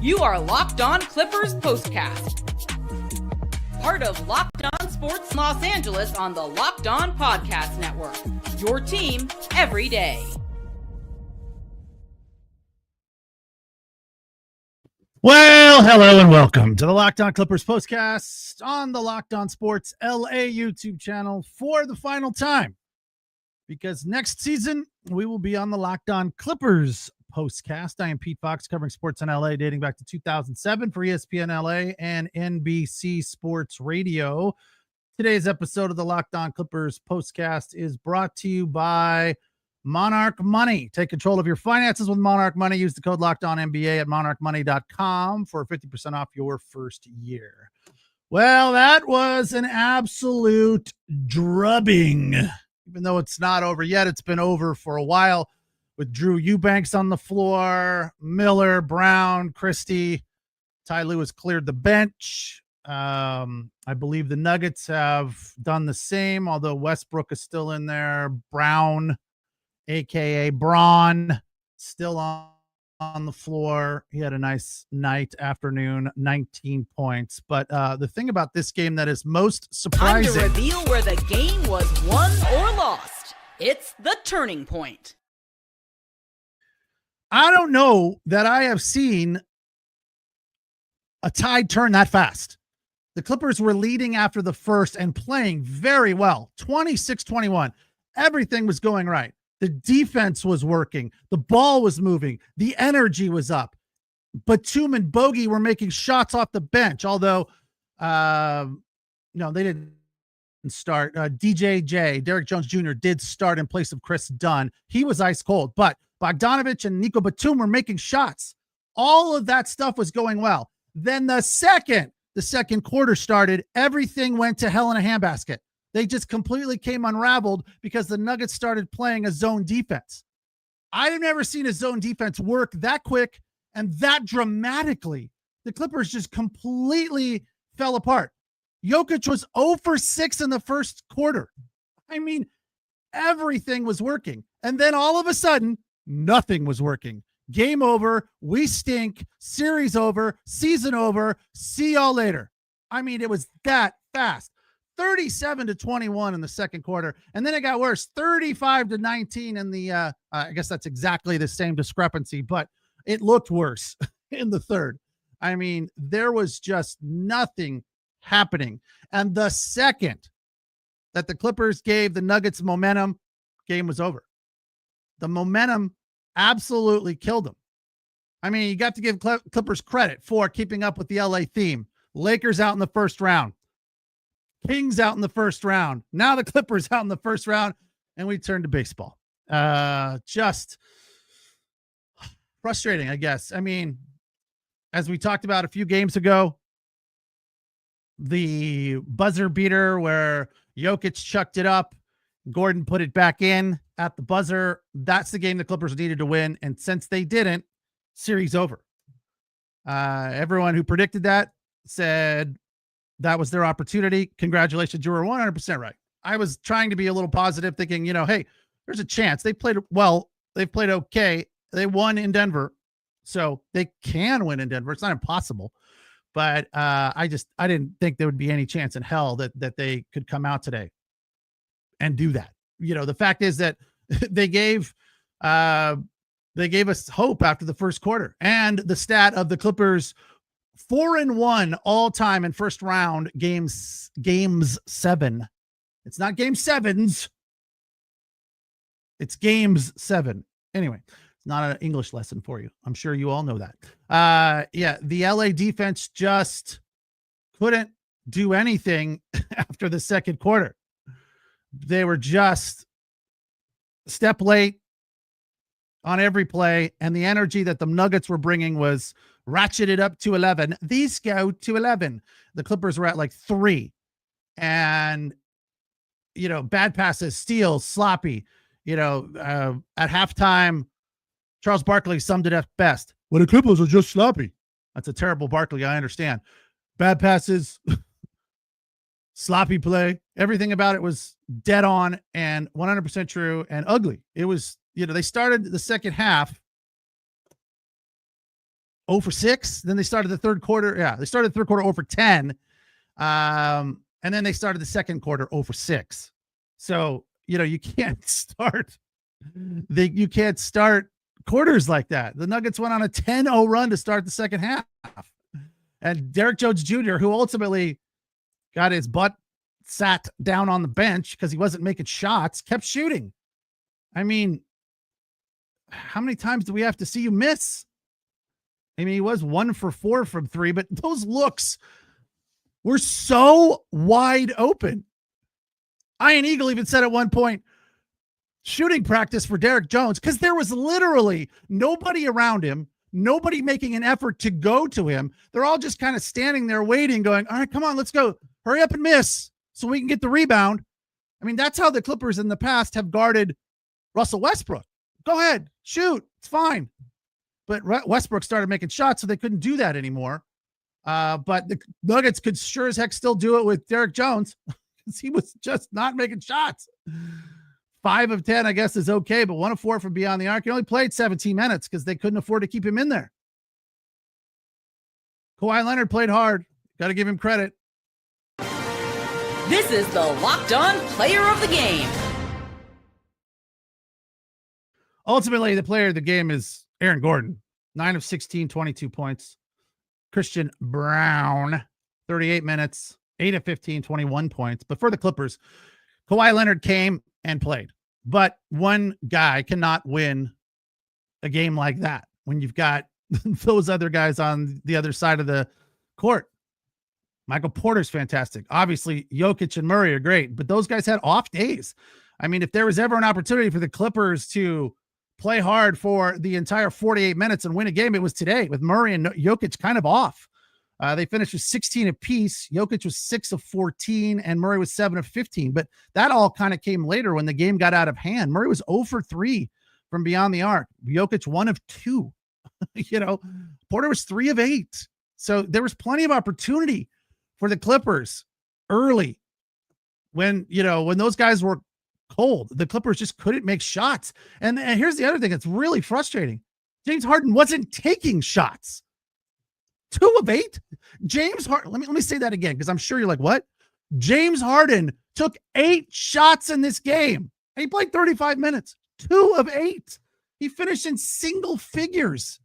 You are Locked On Clippers POSTCAST. Part of Locked On Sports Los Angeles on the Locked On Podcast Network. Your team every day. Well, hello and welcome to the Locked On Clippers POSTCAST on the Locked On Sports LA YouTube channel for the final time. Because next season, we will be on the Locked On Clippers POSTCAST. I am Pete Fox, covering sports in LA dating back to 2007 for ESPN LA and NBC Sports Radio. Today's episode of the Locked On Clippers POSTCAST is brought to you by Monarch Money. Take control of your finances with Monarch Money. Use the code LOCKEDONNBA at monarchmoney.com for 50% off your first year. Well, that was an absolute drubbing. Even though it's not over yet, it's been over for a while with Drew Eubanks on the floor, Miller, Brown, Christie. Ty Lue cleared the bench. I believe the Nuggets have done the same, although Westbrook is still in there. Brown, a.k.a. Braun, still on the floor. He had a nice afternoon, 19 points. But the thing about this game that is most surprising... Time to reveal where the game was won or lost. It's the turning point. I don't know that I have seen a tide turn that fast. The Clippers were leading after the first and playing very well, 26-21. Everything was going right. The defense was working. The ball was moving. The energy was up. Batum and Bogey were making shots off the bench, although, no, they didn't start. DJJ, Derek Jones Jr., did start in place of Chris Dunn. He was ice cold, but Bogdanovich and Nico Batum were making shots. All of that stuff was going well. Then the second quarter started, everything went to hell in a handbasket. They just completely came unraveled because the Nuggets started playing a zone defense. I've never seen a zone defense work that quick and that dramatically. The Clippers just completely fell apart. Jokic was 0 for 6 in the first quarter. I mean, everything was working. And then all of a sudden, nothing was working. Game over. We stink. Series over. Season over. See y'all later. I mean, it was that fast. 37-21 in the second quarter. And then it got worse. 35-19 in the, I guess that's exactly the same discrepancy, but it looked worse in the third. I mean, there was just nothing happening. And the second that the Clippers gave the Nuggets momentum, game was over. The momentum absolutely killed them. I mean, you got to give Clippers credit for keeping up with the LA theme. Lakers out in the first round. Kings out in the first round. Now the Clippers out in the first round, and we turn to baseball. Just frustrating, I guess. I mean, as we talked about a few games ago, the buzzer beater where Jokic chucked it up, Gordon put it back in at the buzzer. That's the game the Clippers needed to win, and since they didn't, series over. Everyone who predicted that said that was their opportunity. Congratulations. You were 100% right. I was trying to be a little positive, thinking, hey, there's a chance. They played well. They've played okay. They won in Denver, so they can win in Denver. It's not impossible, but I didn't think there would be any chance in hell that they could come out today and do that. The fact is that they gave us hope after the first quarter, and the stat of the Clippers 4-1 all time in first round games 7. It's not game sevens. It's games 7. Anyway, it's not an English lesson for you. I'm sure you all know that. Yeah, the LA defense just couldn't do anything after the second quarter. They were just step late on every play, and the energy that the Nuggets were bringing was ratcheted up to 11. These go to 11. The Clippers were at like 3. And, bad passes, steals, sloppy. At halftime, Charles Barkley summed it up best. Well, the Clippers are just sloppy. That's a terrible Barkley, I understand. Bad passes, sloppy play. Everything about it was dead on and 100% true and ugly. It was, they started the second half 0 for 6. Then they started the third quarter. Yeah, they started the third quarter 0 for 10. And then they started the second quarter 0 for 6. So, you can't start quarters like that. The Nuggets went on a 10-0 run to start the second half. And Derek Jones Jr., who ultimately got his butt sat down on the bench because he wasn't making shots, kept shooting. I mean, how many times do we have to see you miss? I mean, he was 1 for 4 from 3, but those looks were so wide open. Ian Eagle even said at one point, shooting practice for Derek Jones, because there was literally nobody around him, nobody making an effort to go to him. They're all just kind of standing there waiting, going, all right, come on, let's go. Hurry up and miss so we can get the rebound. I mean, that's how the Clippers in the past have guarded Russell Westbrook. Go ahead, shoot, it's fine. But Westbrook started making shots, so they couldn't do that anymore. But the Nuggets could sure as heck still do it with Derek Jones because he was just not making shots. 5 of 10, I guess, is okay, but 1 of 4 from beyond the arc. He only played 17 minutes because they couldn't afford to keep him in there. Kawhi Leonard played hard. Got to give him credit. This is the Locked On Player of the Game. Ultimately, the player of the game is Aaron Gordon. 9 of 16, 22 points. Christian Brown, 38 minutes, 8 of 15, 21 points. But for the Clippers, Kawhi Leonard came and played. But one guy cannot win a game like that when you've got those other guys on the other side of the court. Michael Porter's fantastic. Obviously, Jokic and Murray are great, but those guys had off days. I mean, if there was ever an opportunity for the Clippers to play hard for the entire 48 minutes and win a game, it was today with Murray and Jokic kind of off. They finished with 16 apiece. Jokic was 6 of 14 and Murray was 7 of 15. But that all kind of came later when the game got out of hand. Murray was 0 for 3 from beyond the arc. Jokic 1 of 2. Porter was 3 of 8. So there was plenty of opportunity for the Clippers early when those guys were cold. The Clippers just couldn't make shots. And here's the other thing that's really frustrating. James Harden wasn't taking shots. 2 of 8. James Harden. Let me say that again, because I'm sure you're like, what? James Harden took 8 shots in this game. He played 35 minutes. 2 of 8. He finished in single figures.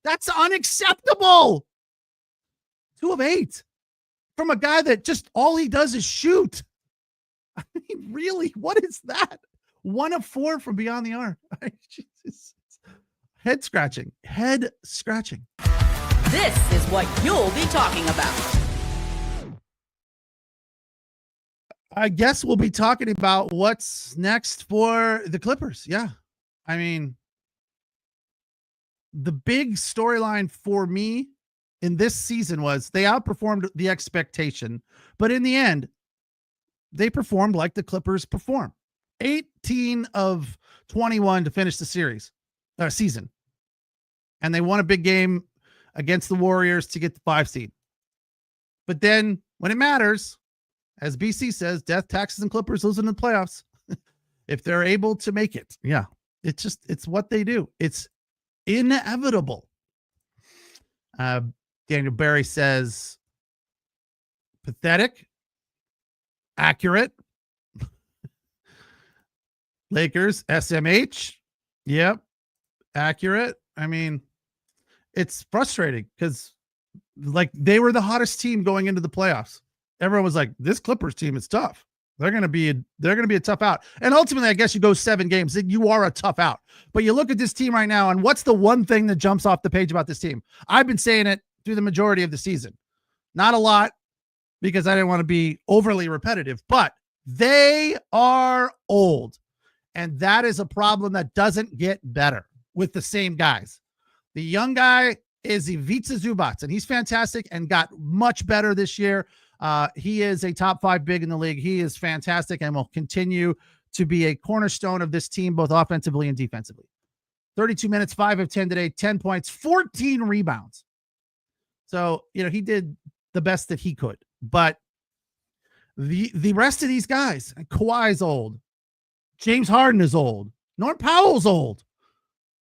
That's unacceptable. 2 of 8 from a guy that just all he does is shoot. I mean, really, what is that? 1 of 4 from beyond the arc. Head scratching. This is what you'll be talking about. I guess we'll be talking about what's next for the Clippers. Yeah. I mean, the big storyline for me in this season was they outperformed the expectation, but in the end, they performed like the Clippers perform. 18 of 21 to finish the season. And they won a big game against the Warriors to get the 5 seed. But then when it matters, as BC says, death, taxes, and Clippers losing in the playoffs. If they're able to make it. Yeah. It's what they do. It's inevitable. Daniel Barry says pathetic, accurate. Lakers, SMH. Yep. Accurate. I mean, it's frustrating because they were the hottest team going into the playoffs. Everyone was like, this Clippers team is tough. They're going to be a tough out. And ultimately, I guess you go 7 games. You are a tough out. But you look at this team right now, and what's the one thing that jumps off the page about this team? I've been saying it through the majority of the season. Not a lot, because I didn't want to be overly repetitive, but they are old. And that is a problem that doesn't get better with the same guys. The young guy is Ivica Zubac, and he's fantastic and got much better this year. He is a top 5 big in the league. He is fantastic and will continue to be a cornerstone of this team, both offensively and defensively. 32 minutes, 5 of 10 today, 10 points, 14 rebounds. So, he did the best that he could. But the rest of these guys, Kawhi's old. James Harden is old. Norm Powell's old.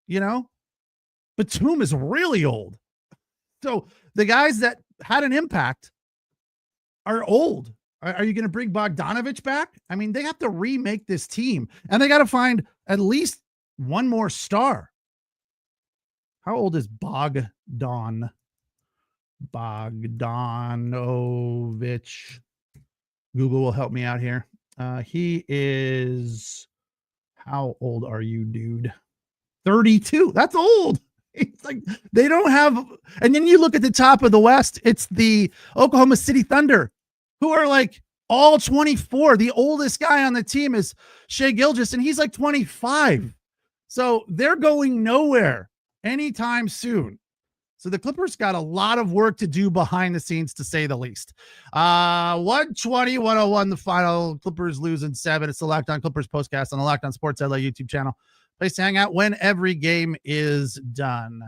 Batum is really old. So the guys that had an impact are old. Are you going to bring Bogdanovich back? I mean, they have to remake this team, and they got to find at least one more star. How old is Bogdanovich? Google will help me out here. He is, how old are you, dude? 32. That's old. It's like they don't have, and then you look at the top of the West, it's the Oklahoma City Thunder, who are like all 24. The oldest guy on the team is Shai Gilgeous, and he's like 25. So they're going nowhere anytime soon. So the Clippers got a lot of work to do behind the scenes, to say the least. 120-101, the final. Clippers losing 7. It's the Locked On Clippers postcast on the Locked On Sports LA YouTube channel. Place to hang out when every game is done.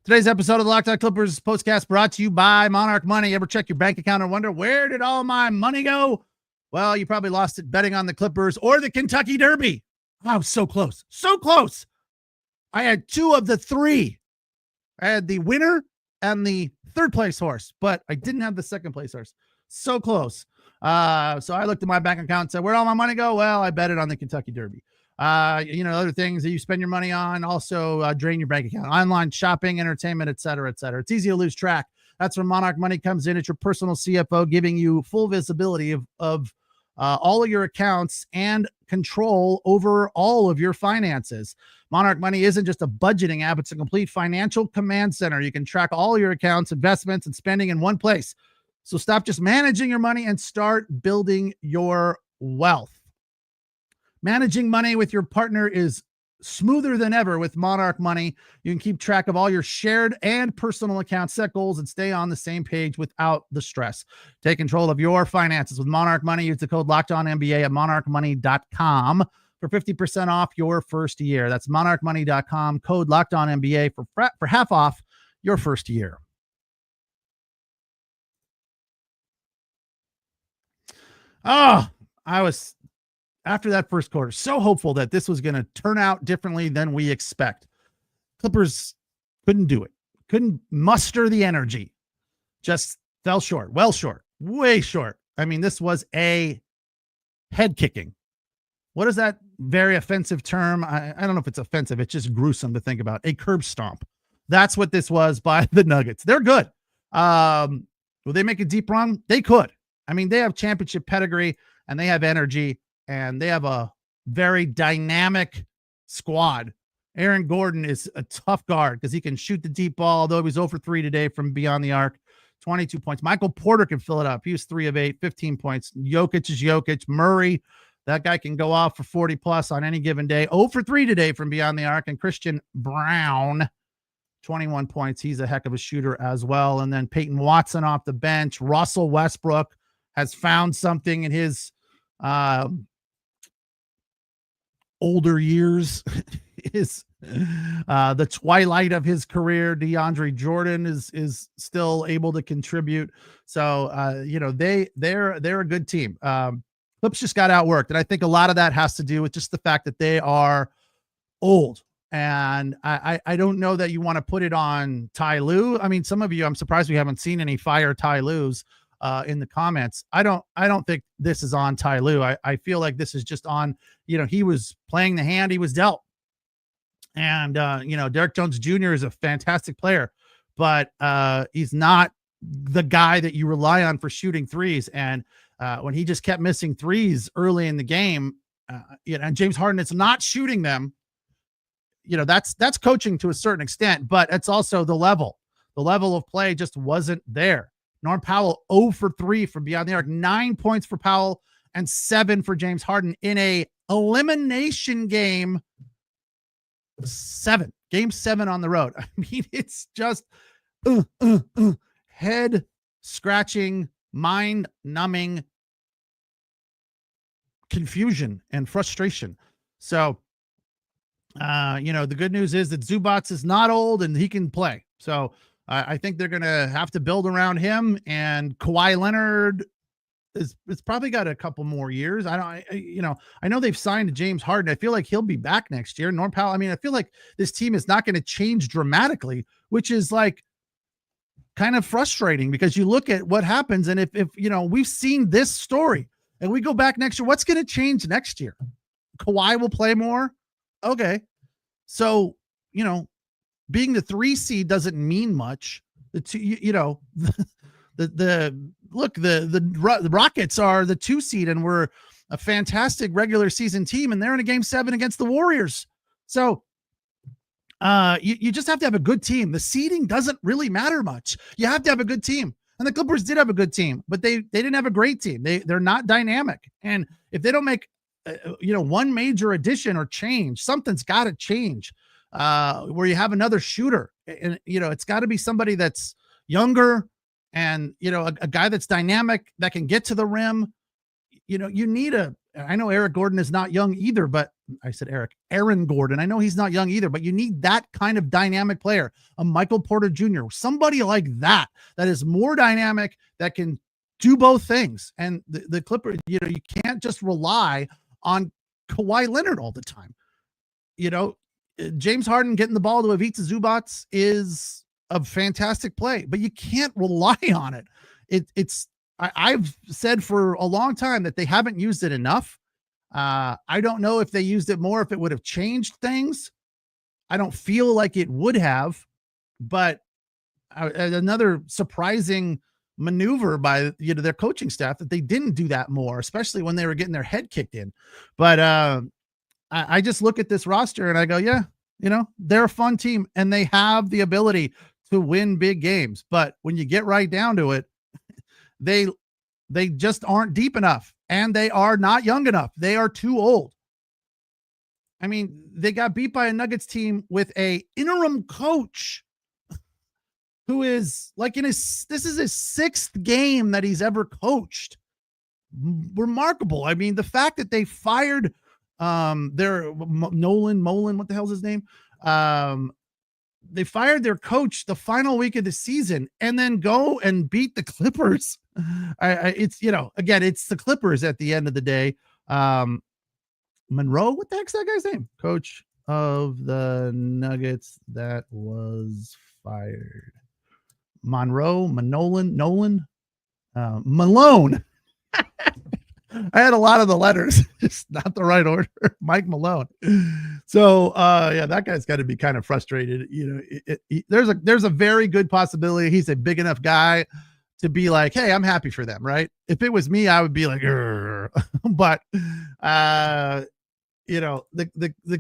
Today's episode of the Locked On Clippers postcast brought to you by Monarch Money. Ever check your bank account and wonder, where did all my money go? Well, you probably lost it betting on the Clippers or the Kentucky Derby. I was so close. So close. I had 2 of the 3. I had the winner and the third place horse, but I didn't have the second place horse. So close. So I looked at my bank account and said, where'd all my money go? Well, I bet it on the Kentucky Derby. Other things that you spend your money on also drain your bank account. Online shopping, entertainment, et cetera, et cetera. It's easy to lose track. That's where Monarch Money comes in. It's your personal CFO, giving you full visibility of all of your accounts and control over all of your finances. Monarch Money isn't just a budgeting app. It's a complete financial command center. You can track all your accounts, investments, and spending in one place. So stop just managing your money and start building your wealth. Managing money with your partner is smoother than ever with Monarch Money. You can keep track of all your shared and personal accounts, set goals, and stay on the same page without the stress. Take control of your finances with Monarch Money. Use the code LOCKEDONNBA at monarchmoney.com for 50% off your first year. That's monarchmoney.com, code LOCKEDONNBA for half off your first year. Oh, I was, after that first quarter, so hopeful that this was going to turn out differently than we expect. Clippers couldn't do it. Couldn't muster the energy. Just fell short. Well short. Way short. I mean, this was a head kicking. What is that very offensive term? I don't know if it's offensive. It's just gruesome to think about. A curb stomp. That's what this was by the Nuggets. They're good. Will they make a deep run? They could. I mean, they have championship pedigree and they have energy and they have a very dynamic squad. Aaron Gordon is a tough guard because he can shoot the deep ball, although he was 0 for 3 today from beyond the arc. 22 points. Michael Porter can fill it up. He was 3 of 8, 15 points. Jokic is Jokic. Murray, that guy can go off for 40 plus on any given day. 0 for 3 today from beyond the arc. And Christian Brown, 21 points. He's a heck of a shooter as well. And then Peyton Watson off the bench. Russell Westbrook has found something in his older years. Is the twilight of his career. DeAndre Jordan is still able to contribute. So they're a good team. Clips just got outworked, and I think a lot of that has to do with just the fact that they are old. And I don't know that you want to put it on Ty Lue. I mean, some of you, I'm surprised we haven't seen any fire Ty Lue's in the comments. I don't think this is on Ty Lue. I feel like this is just on, he was playing the hand he was dealt. And, Derek Jones Jr. is a fantastic player, but he's not the guy that you rely on for shooting threes. And when he just kept missing threes early in the game, and James Harden is not shooting them, that's coaching to a certain extent, but it's also the level of play just wasn't there. Norm Powell 0 for 3 from beyond the arc, 9 points for Powell and 7 for James Harden in a elimination game. Game 7 on the road. I mean, it's just head scratching, mind numbing confusion and frustration. So, the good news is that Zubats is not old and he can play. So I think they're going to have to build around him, and Kawhi Leonard it's probably got a couple more years. I know they've signed James Harden. I feel like he'll be back next year. Norm Powell. I mean, I feel like this team is not going to change dramatically, which is like kind of frustrating because you look at what happens. And if we've seen this story and we go back next year, what's going to change next year? Kawhi will play more. Okay. So, being the 3 seed doesn't mean much. The Rockets are the 2 seed and we're a fantastic regular season team and they're in a game 7 against the Warriors. So you just have to have a good team. The seeding doesn't really matter much. You have to have a good team. And the Clippers did have a good team, but they didn't have a great team. They're not dynamic. And if they don't make one major addition or change, something's got to change where you have another shooter. And it's got to be somebody that's younger and a guy that's dynamic that can get to the rim. You need I know Eric Gordon is not young either, but I said Aaron Gordon. I know he's not young either, but you need that kind of dynamic player, a Michael Porter Jr., somebody like that is more dynamic, that can do both things. And the Clippers, you can't just rely on Kawhi Leonard all the time. James Harden getting the ball to Ivica Zubac is a fantastic play, but you can't rely on it. I've said for a long time that they haven't used it enough. I don't know if they used it more, if it would have changed things. I don't feel like it would have, but another surprising maneuver by their coaching staff that they didn't do that more, especially when they were getting their head kicked in. But I just look at this roster and I go, yeah, they're a fun team and they have the ability to win big games. But when you get right down to it, they just aren't deep enough and they are not young enough. They are too old. I mean, they got beat by a Nuggets team with a interim coach who is like this is his 6th game that he's ever coached. Remarkable. I mean, the fact that they fired their Nolan, what the hell's his name? They fired their coach the final week of the season and then go and beat the Clippers. It's the Clippers at the end of the day. Monroe, what the heck's that guy's name? Coach of the Nuggets that was fired. Malone. I had a lot of the letters, just not the right order. Mike Malone. So, that guy's got to be kind of frustrated. There's a very good possibility he's a big enough guy to be like, hey, I'm happy for them, right? If it was me, I would be like, but the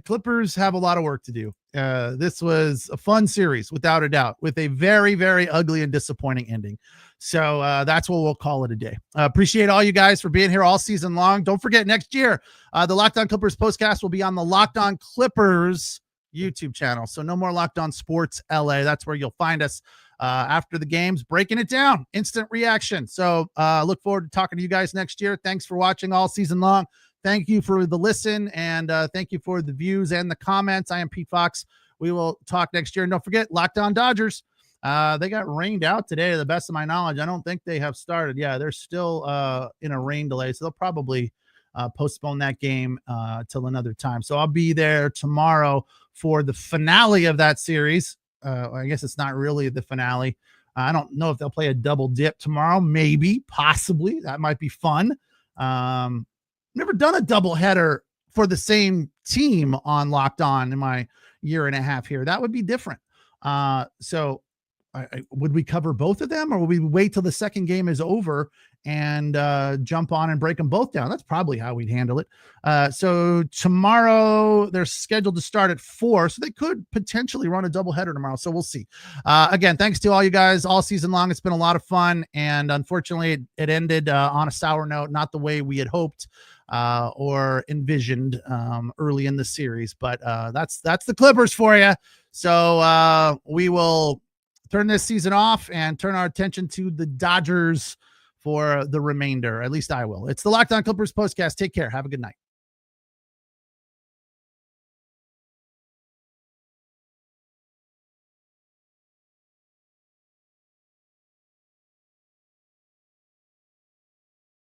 Clippers have a lot of work to do. This was a fun series, without a doubt, with a very, very ugly and disappointing ending. So that's what we'll call it a day. Appreciate all you guys for being here all season long. Don't forget, next year, the Locked On Clippers postcast will be on the Locked On Clippers YouTube channel. So no more Locked On Sports LA. That's where you'll find us after the games, breaking it down, instant reaction. So look forward to talking to you guys next year. Thanks for watching all season long. Thank you for the listen, and thank you for the views and the comments. I am Pete Fox. We will talk next year. And don't forget, Locked On Dodgers. They got rained out today, to the best of my knowledge. I don't think they have started. Yeah, they're still in a rain delay, so they'll probably postpone that game till another time. So I'll be there tomorrow for the finale of that series. I guess it's not really the finale. I don't know if they'll play a double dip tomorrow. Maybe, possibly. That might be fun. Never done a double header for the same team on Locked On in my year and a half here. That would be different. So would we cover both of them, or will we wait till the second game is over and jump on and break them both down? That's probably how we'd handle it. So tomorrow they're scheduled to start at 4, so they could potentially run a doubleheader tomorrow. So we'll see. Again, thanks to all you guys all season long. It's been a lot of fun, and unfortunately it ended on a sour note, not the way we had hoped or envisioned early in the series. But that's the Clippers for you. So we will turn this season off and turn our attention to the Dodgers for the remainder. At least I will. It's the Locked On Clippers postcast. Take care. Have a good night.